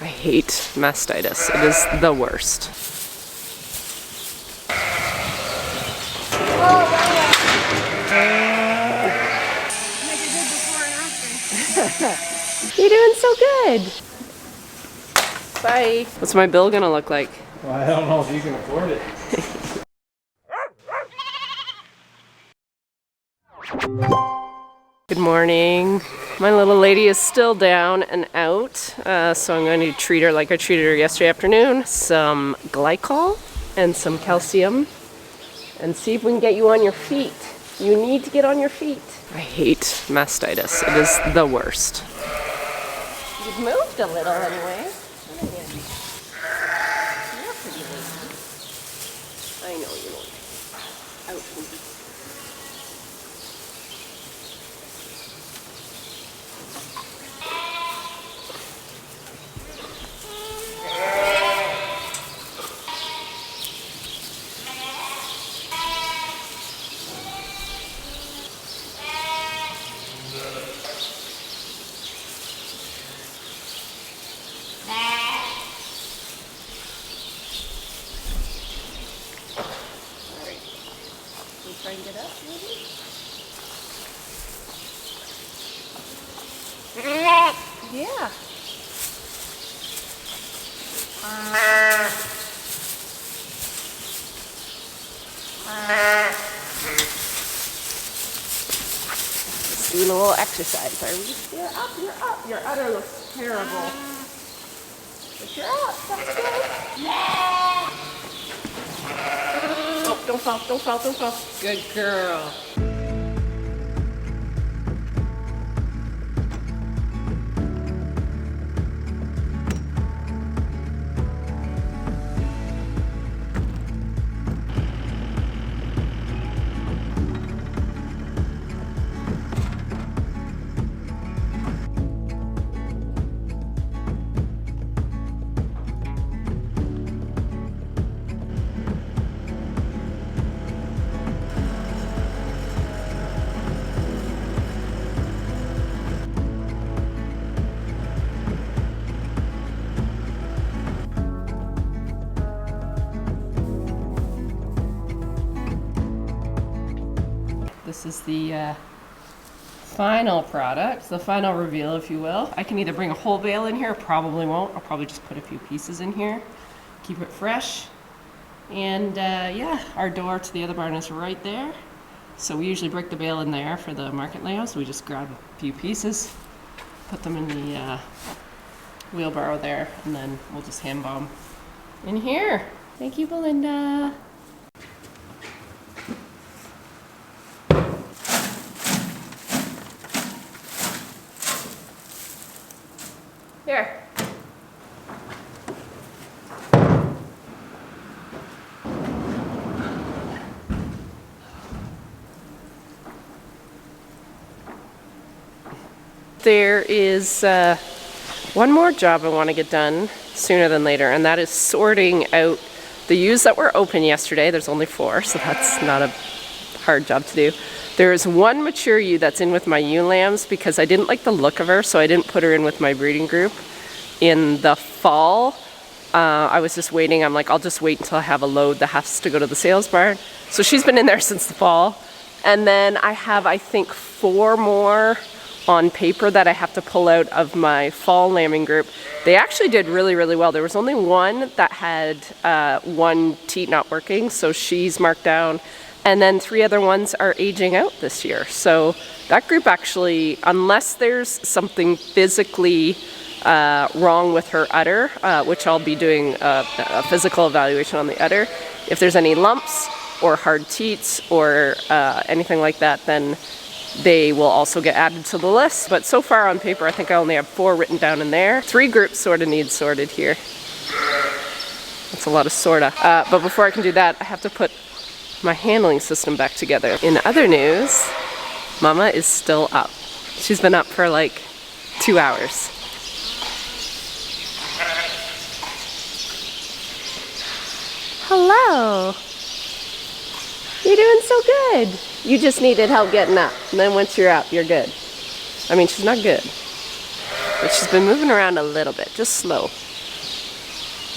I hate mastitis. It is the worst. You're doing so good. Bye. What's my bill gonna look like? Well, I don't know if you can afford it. Good morning. My little lady is still down and out, so I'm going to treat her like I treated her yesterday afternoon. Some glycol and some calcium, and see if we can get you on your feet. You need to get on your feet. I hate mastitis. It is the worst. You've moved a little anyway. I know you know. Out. Try and get up, maybe? Yeah. Just doing a little exercise, are we? You're up, you're up. Your udder looks terrible. But you're up, that's good. Oh, don't fall, don't fall, don't fall. Good girl. This is the final product, the final reveal, if you will. I can either bring a whole bale in here, probably won't. I'll probably just put a few pieces in here, keep it fresh. And yeah, our door to the other barn is right there. So we usually break the bale in there for the market layout. So we just grab a few pieces, put them in the wheelbarrow there, and then we'll just hand bomb in here. Thank you, Belinda. Here. There is one more job I want to get done sooner than later, and that is sorting out the ewes that were open yesterday. There's only 4, so that's not a hard job to do. There is one mature ewe that's in with my ewe lambs because I didn't like the look of her, so I didn't put her in with my breeding group in the fall. I was just waiting. I'm like, I'll just wait until I have a load that has to go to the sales barn. So she's been in there since the fall. And then I have, I think, 4 more on paper that I have to pull out of my fall lambing group. They actually did really, really well. There was only one that had one teat not working, so she's marked down. And then 3 other ones are aging out this year. So that group actually, unless there's something physically wrong with her udder, which I'll be doing a physical evaluation on the udder. If there's any lumps or hard teats or anything like that, then they will also get added to the list. But so far on paper, I think I only have 4 written down in there. 3 groups sort of need sorted here. That's a lot of sorta. But before I can do that, I have to put my handling system back together. In other news, Mama is still up. She's been up for like 2 hours. Hello. You're doing so good. You just needed help getting up. And then once you're up, you're good. I mean, she's not good. But she's been moving around a little bit, just slow.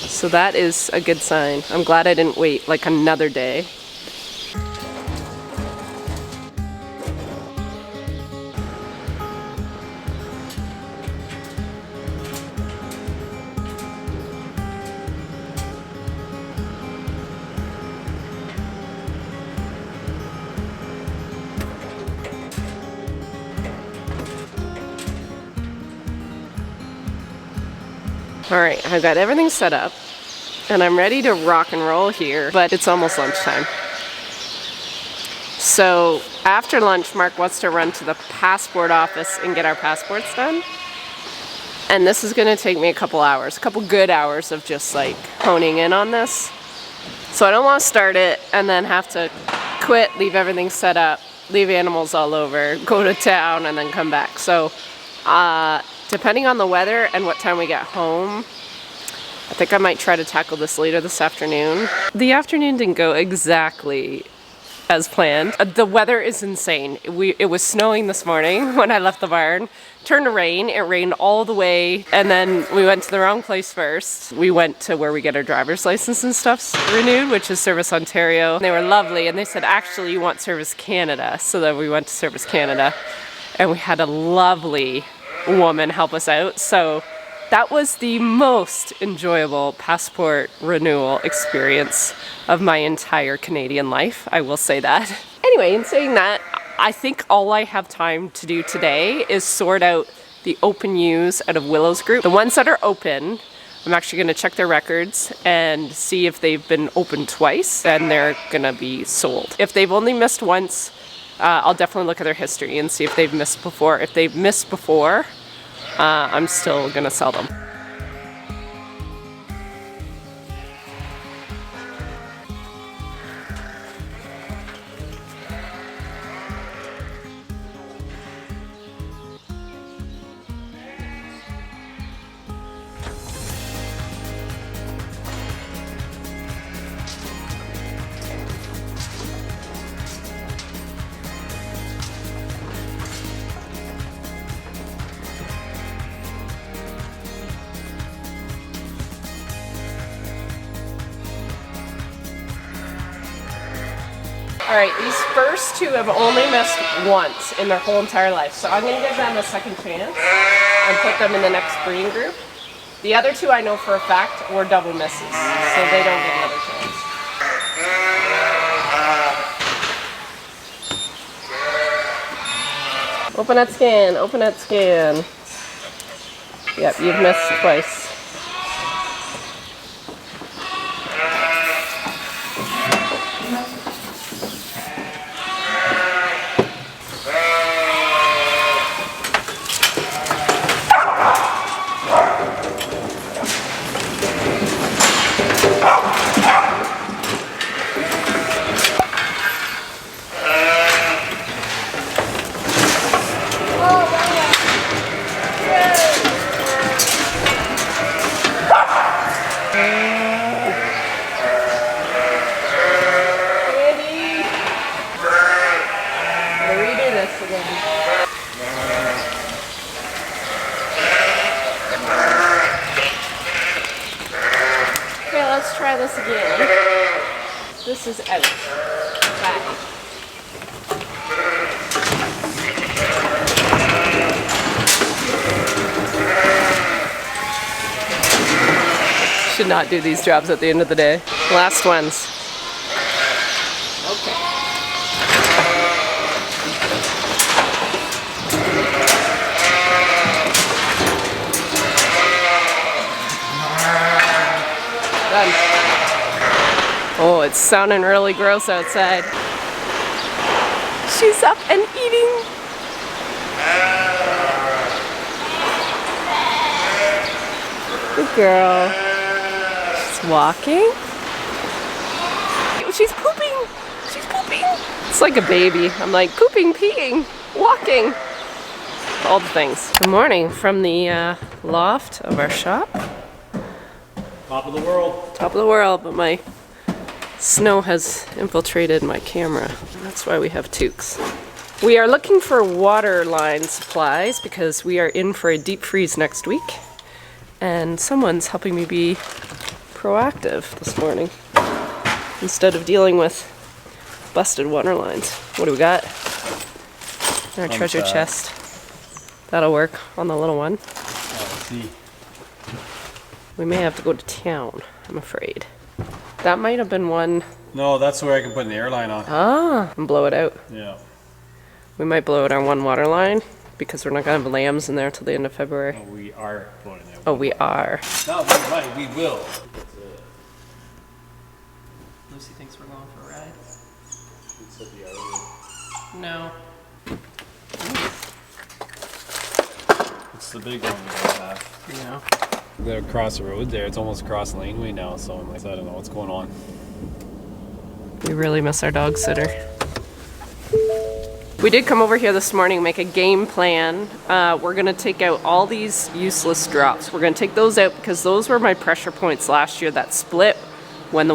So that is a good sign. I'm glad I didn't wait like another day. All right, I've got everything set up and I'm ready to rock and roll here, but it's almost lunchtime. So after lunch, Mark wants to run to the passport office and get our passports done. And this is gonna take me a couple hours, a couple good hours of just like honing in on this. So I don't wanna start it and then have to quit, leave everything set up, leave animals all over, go to town and then come back. So depending on the weather and what time we get home, I think I might try to tackle this later this afternoon. The afternoon didn't go exactly as planned. The weather is insane. It was snowing this morning when I left the barn. Turned to rain. It rained all the way, and then we went to the wrong place first. We went to where we get our driver's license and stuff renewed, which is Service Ontario. They were lovely, and they said, actually, you want Service Canada. So then we went to Service Canada, and we had a lovely woman help us out. So that was the most enjoyable passport renewal experience of my entire Canadian life. I will say that. Anyway, in saying that, I think all I have time to do today is sort out the open ewes out of Willow's group. The ones that are open, I'm actually going to check their records and see if they've been open twice, and they're going to be sold. If they've only missed once, I'll definitely look at their history and see if they've missed before. If they've missed before, I'm still gonna sell them. All right, these first two have only missed once in their whole entire life, so I'm gonna give them a second chance and put them in the next breeding group. The other two I know for a fact were double misses, so they don't get another chance. Open that scan, open that scan. Yep, you've missed twice. Let's try this again. This is out. Bye. Should not do these jobs at the end of the day. Last ones. Okay. Done. Oh, it's sounding really gross outside. She's up and eating. Good girl. She's walking. She's pooping. She's pooping. It's like a baby. I'm like pooping, peeing, walking. All the things. Good morning from the loft of our shop. Top of the world. Top of the world, but my snow has infiltrated my camera. That's why we have toques. We are looking for Waterline supplies because we are in for a deep freeze next week. And someone's helping me be proactive this morning instead of dealing with busted water lines. What do we got? Our treasure chest. That'll work on the little one. Oh, see. We may have to go to town, I'm afraid. That might have been one. No, that's where I can put an airline on. Ah, and blow it out. Yeah. We might blow out our one water line because we're not gonna have lambs in there till the end of February. Oh, we are blowing it out. Oh, we are. No, we're right, we will. Lucy thinks we're going for a ride. No. It's the big one we don't have. Yeah. They're across the road there. It's almost across laneway now, so I'm like, I don't know what's going on. We really miss our dog sitter. We did come over here this morning and make a game plan. We're gonna take out all these useless drops. We're gonna take those out because those were my pressure points last year that split when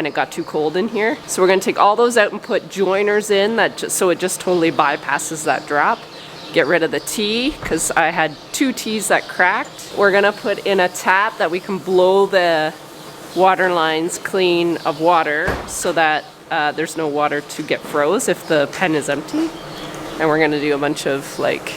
it got too cold in here. So we're gonna take all those out and put joiners in so it just totally bypasses that drop. Get rid of the T because I had 2 T's that cracked. We're gonna put in a tap that we can blow the water lines clean of water so that there's no water to get froze if the pen is empty. And we're gonna do a bunch of like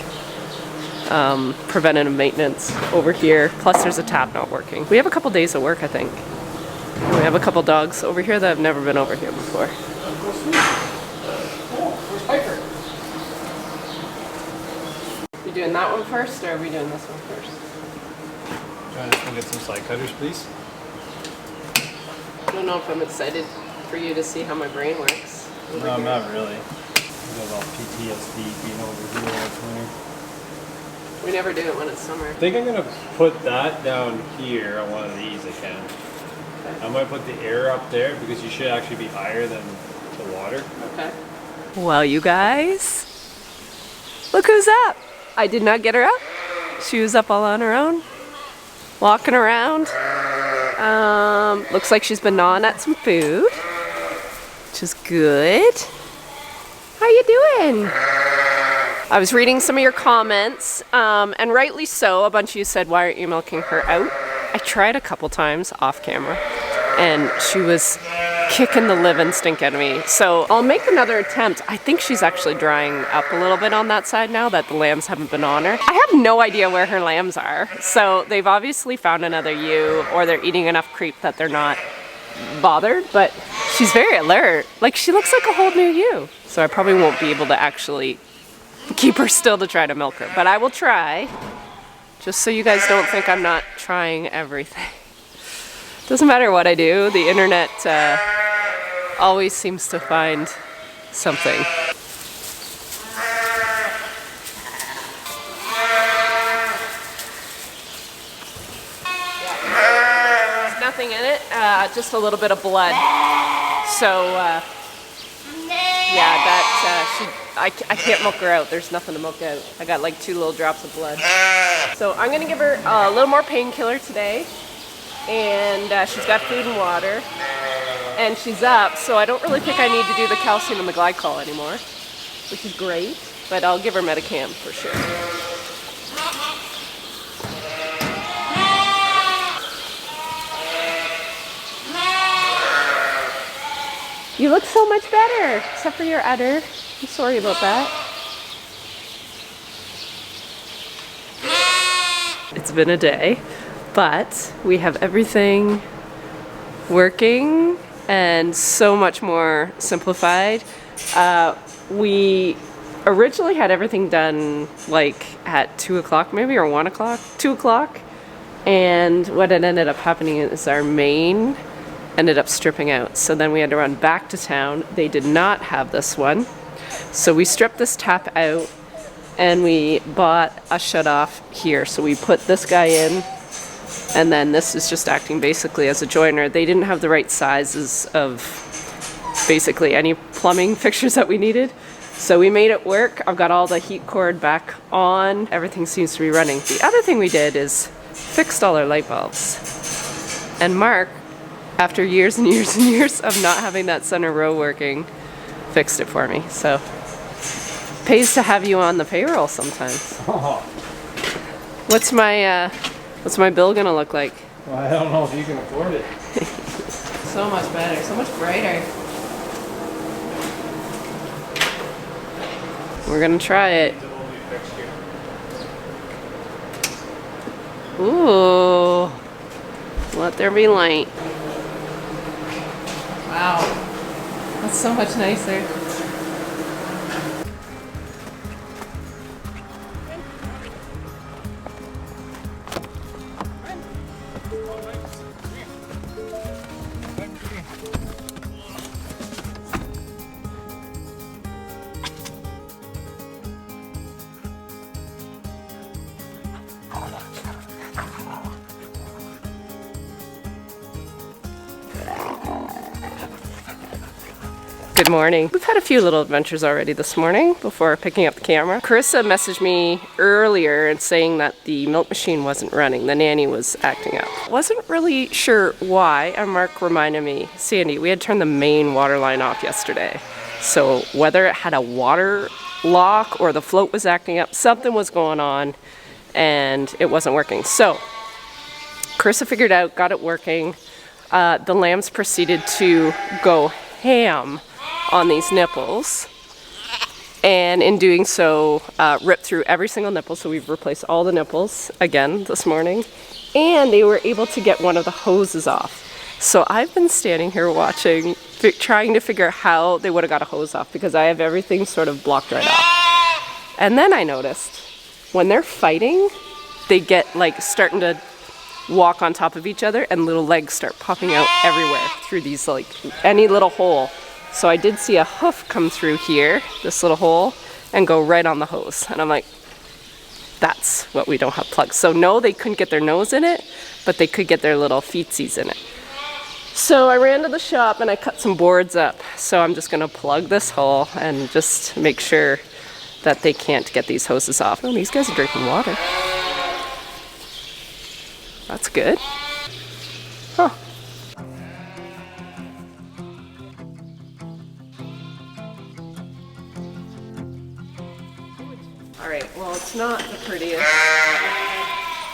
preventative maintenance over here. Plus there's a tap not working. We have a couple days of work, I think. And we have a couple dogs over here that have never been over here before. Where's Piper? You doing that one first or are we doing this one first? Trying to get some side cutters, please. I don't know if I'm excited for you to see how my brain works. No, I'm not really. I got all PTSD being over here this winter. We never do it when it's summer. I think I'm gonna put that down here on one of these. I can. Okay. I might put the air up there because you should actually be higher than the water. Okay. Well, you guys, look who's up. I did not get her up. She was up all on her own, walking around. Looks like she's been gnawing at some food, which is good. How you doing? I was reading some of your comments, and rightly so. A bunch of you said, why aren't you milking her out? I tried a couple times off camera, and she was kicking the living stink out of me. So I'll make another attempt. I think she's actually drying up a little bit on that side now that the lambs haven't been on her. I have no idea where her lambs are. So they've obviously found another ewe, or they're eating enough creep that they're not bothered, but she's very alert. Like, she looks like a whole new ewe. So I probably won't be able to actually keep her still to try to milk her, but I will try, just so you guys don't think I'm not trying everything. Doesn't matter what I do, the internet always seems to find something. There's nothing in it, just a little bit of blood. So, yeah, I can't milk her out. There's nothing to milk out. I got like 2 little drops of blood. So I'm gonna give her a little more painkiller today. And she's got food and water. And she's up, so I don't really think I need to do the calcium and the glycol anymore, which is great. But I'll give her Metacam for sure. You look so much better, except for your udder. I'm sorry about that. It's been a day, but we have everything working and so much more simplified. We originally had everything done like at 2 o'clock maybe, or 1 o'clock, 2 o'clock. And what had ended up happening is our main ended up stripping out. So then we had to run back to town. They did not have this one. So we stripped this tap out and we bought a shut off here. So we put this guy in, and then this is just acting basically as a joiner. They didn't have the right sizes of basically any plumbing fixtures that we needed. So we made it work. I've got all the heat cord back on. Everything seems to be running. The other thing we did is fixed all our light bulbs. And Mark, after years and years and years of not having that center row working, fixed it for me. So Pays to have you on the payroll sometimes. Oh, What's my bill gonna look like? well, I don't know if you can afford it. So much better, so much brighter. We're gonna try it. Ooh, let there be light. Wow, that's so much nicer. Good morning. We've had a few little adventures already this morning before picking up the camera. Carissa messaged me earlier and saying that the milk machine wasn't running. The nanny was acting up. Wasn't really sure why, and Mark reminded me, Sandy, we had turned the main water line off yesterday. So whether it had a water lock or the float was acting up, something was going on and it wasn't working. So Carissa figured out, got it working. The lambs proceeded to go ham on these nipples, and in doing so ripped through every single nipple. So we've replaced all the nipples again this morning, and they were able to get one of the hoses off. So I've been standing here watching, trying to figure out how they would have got a hose off, because I have everything sort of blocked right off. And then I noticed when they're fighting, they get like starting to walk on top of each other, and little legs start popping out everywhere through these, like any little hole. So I did see a hoof come through here, this little hole, and go right on the hose. And I'm like, that's what we don't have plugged. So no, they couldn't get their nose in it, but they could get their little feetsies in it. So I ran to the shop and I cut some boards up. So I'm just gonna plug this hole and just make sure that they can't get these hoses off. Oh, these guys are drinking water. That's good. Huh. All right, well, it's not the prettiest,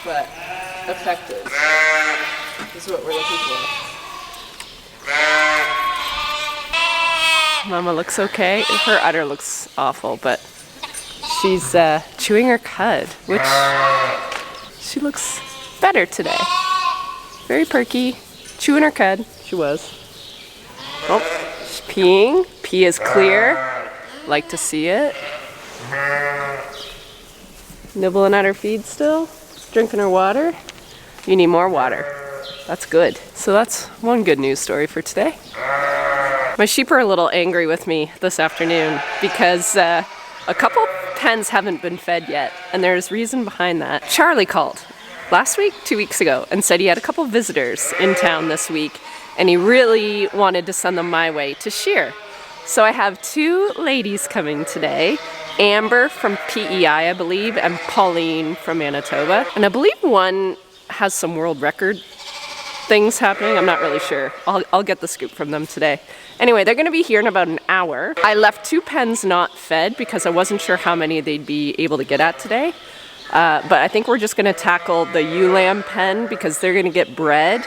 but effective is what we're looking for. Mama looks okay. Her udder looks awful, but she's chewing her cud, which she looks better today. Very perky. Chewing her cud. She was. Oh, she's peeing. Pee is clear. Like to see it. Nibbling at her feed still. Drinking her water. You need more water. That's good. So that's one good news story for today. My sheep are a little angry with me this afternoon because a couple pens haven't been fed yet, and there's reason behind that. Charlie called last week, 2 weeks ago, and said he had a couple visitors in town this week, and he really wanted to send them my way to shear. So I have two ladies coming today, Amber from PEI, I believe, and Pauline from Manitoba. And I believe one has some world record things happening. I'm not really sure. I'll get the scoop from them today. Anyway, they're gonna be here in about an hour. I left two pens not fed because I wasn't sure how many they'd be able to get at today. But I think we're just gonna tackle the ewe lamb pen because they're gonna get bred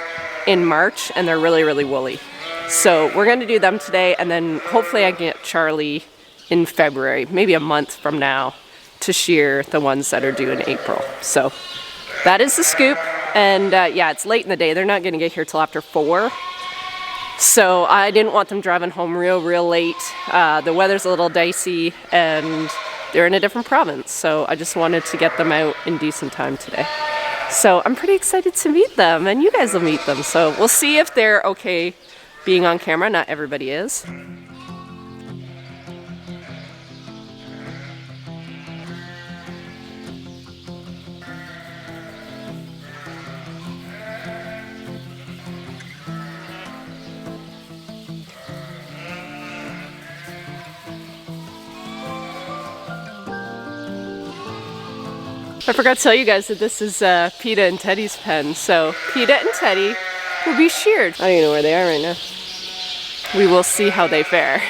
in March and they're really, really woolly. So we're gonna do them today, and then hopefully I can get Charlie in February, maybe a month from now, to shear the ones that are due in April. So that is the scoop. And yeah, it's late in the day. They're not gonna get here till after 4. So I didn't want them driving home real late. The weather's a little dicey and they're in a different province. So I just wanted to get them out in decent time today. So I'm pretty excited to meet them, and you guys will meet them. So we'll see if they're okay being on camera. Not everybody is. I forgot to tell you guys that this is PETA and Teddy's pen. So PETA and Teddy will be sheared. I don't even know where they are right now. We will see how they fare.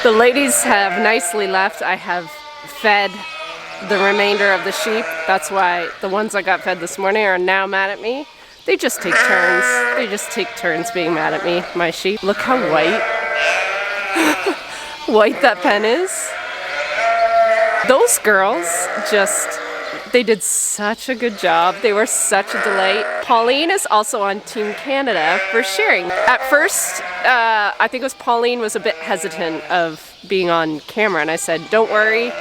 The ladies have nicely left. I have fed the remainder of the sheep. That's why the ones I got fed this morning are now mad at me. They just take turns. They just take turns being mad at me, my sheep. Look how white, white that pen is. Those girls they did such a good job. They were such a delight. Pauline is also on Team Canada for shearing. At first, I think it was Pauline was a bit hesitant of being on camera, and I said, don't worry,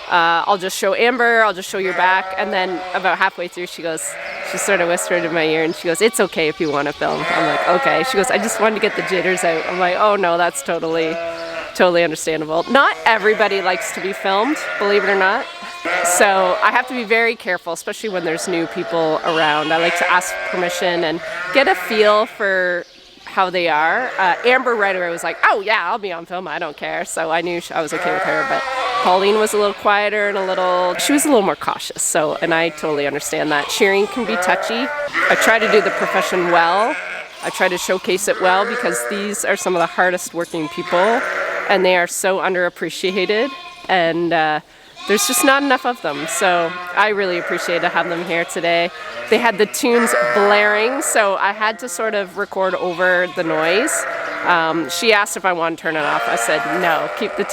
I'll just show Amber, I'll just show your back. And then about halfway through, she sort of whispered in my ear and she goes, it's okay if you want to film. I'm like, okay. She goes, I just wanted to get the jitters out. I'm like, oh no, that's totally understandable. Not everybody likes to be filmed, believe it or not. So I have to be very careful, especially when there's new people around. I like to ask permission and get a feel for how they are. Amber right away was like, oh yeah, I'll be on film, I don't care. So I knew I was okay with her, but Pauline was a little quieter and she was a little more cautious. So, and I totally understand that. Shearing can be touchy. I try to do the profession well. I try to showcase it well because these are some of the hardest working people and they are so underappreciated, and there's just not enough of them. So I really appreciate to have them here today. They had the tunes blaring, so I had to sort of record over the noise. She asked if I wanted to turn it off. I said, no, keep the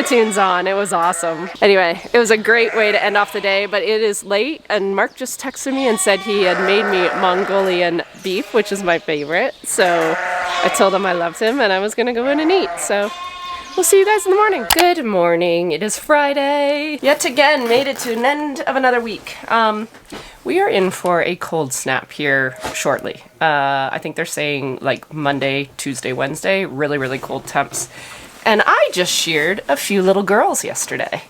tunes on. It was awesome. Anyway, it was a great way to end off the day, but it is late and Mark just texted me and said he had made me Mongolian beef, which is my favorite. So I told him I loved him and I was gonna go in and eat. So we'll see you guys in the morning. Good morning. It is Friday. Yet again, made it to an end of another week. We are in for a cold snap here shortly. I think they're saying like Monday, Tuesday, Wednesday, really, really cold temps. And I just sheared a few little girls yesterday.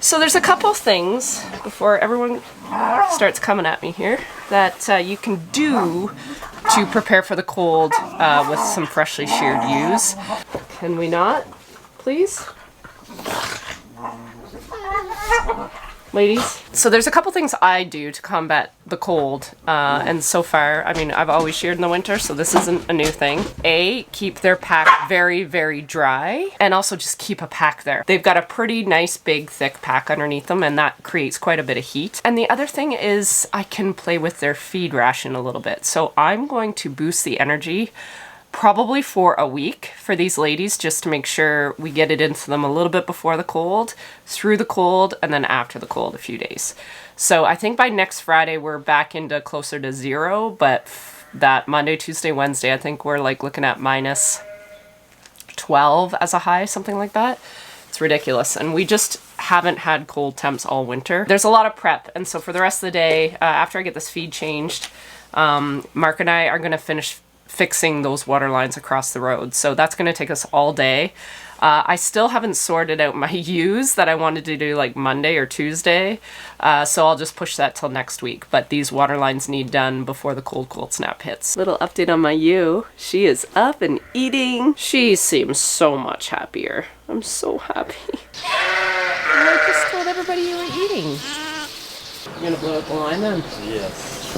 So there's a couple things before everyone starts coming at me here that you can do to prepare for the cold with some freshly sheared ewes. Can we not, please? Ladies? So there's a couple things I do to combat the cold, and so far, I mean, I've always sheared in the winter, so this isn't a new thing. A, keep their pack very, very dry, and also just keep a pack there. They've got a pretty nice, big, thick pack underneath them, and that creates quite a bit of heat. And the other thing is I can play with their feed ration a little bit. So I'm going to boost the energy probably for a week for these ladies, just to make sure we get it into them a little bit before the cold, through the cold, and then after the cold a few days. So I think by next Friday we're back into closer to 0, but that Monday, Tuesday, Wednesday, I think we're like looking at minus 12 as a high, something like that. It's ridiculous. And we just haven't had cold temps all winter. There's a lot of prep. And so for the rest of the day, after I get this feed changed, Mark and I are going to finish fixing those water lines across the road. So that's going to take us all day. I still haven't sorted out my ewes that I wanted to do like Monday or Tuesday. So I'll just push that till next week. But these water lines need done before the cold snap hits. Little update on my ewe. She is up and eating. She seems so much happier. I'm so happy. I just told everybody you were eating. You're gonna blow up the line then? Yes.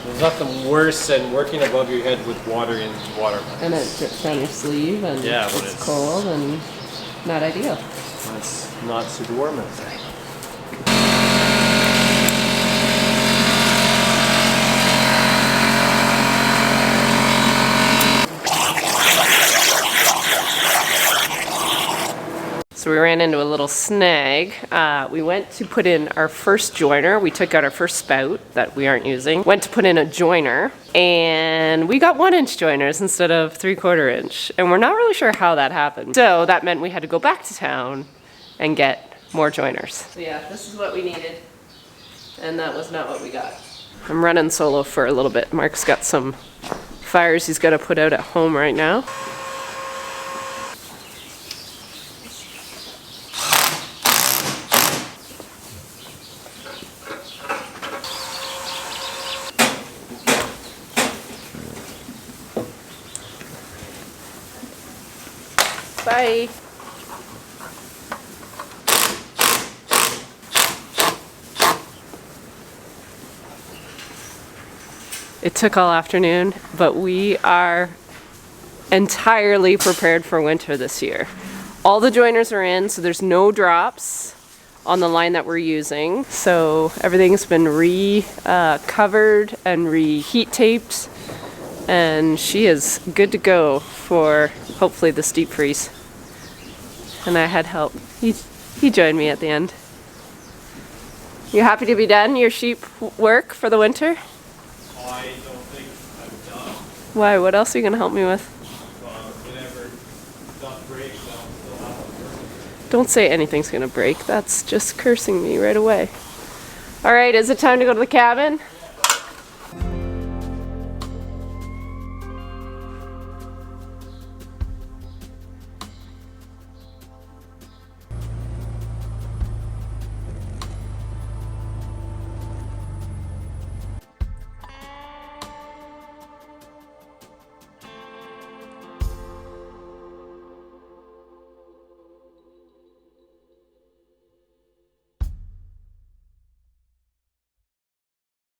There's nothing worse than working above your head with water in water lines. And it drips down your sleeve and yeah, it's cold and not ideal. It's not super warm outside. So we ran into a little snag. We went to put in our first joiner. We took out our first spout that we aren't using. Went to put in a joiner and we got 1-inch joiners instead of 3/4 inch. And we're not really sure how that happened. So that meant we had to go back to town and get more joiners. So yeah, this is what we needed. And that was not what we got. I'm running solo for a little bit. Mark's got some fires he's got to put out at home right now. Bye. It took all afternoon, but we are entirely prepared for winter this year. All the joiners are in, so there's no drops on the line that we're using. So everything's been covered and heat taped, and she is good to go for hopefully the steep freeze. And I had help. He joined me at the end. You happy to be done your sheep work for the winter? I don't think I'm done. Why? What else are you going to help me with? Whenever that breaks, I'll still have a Don't say anything's going to break. That's just cursing me right away. All right, is it time to go to the cabin?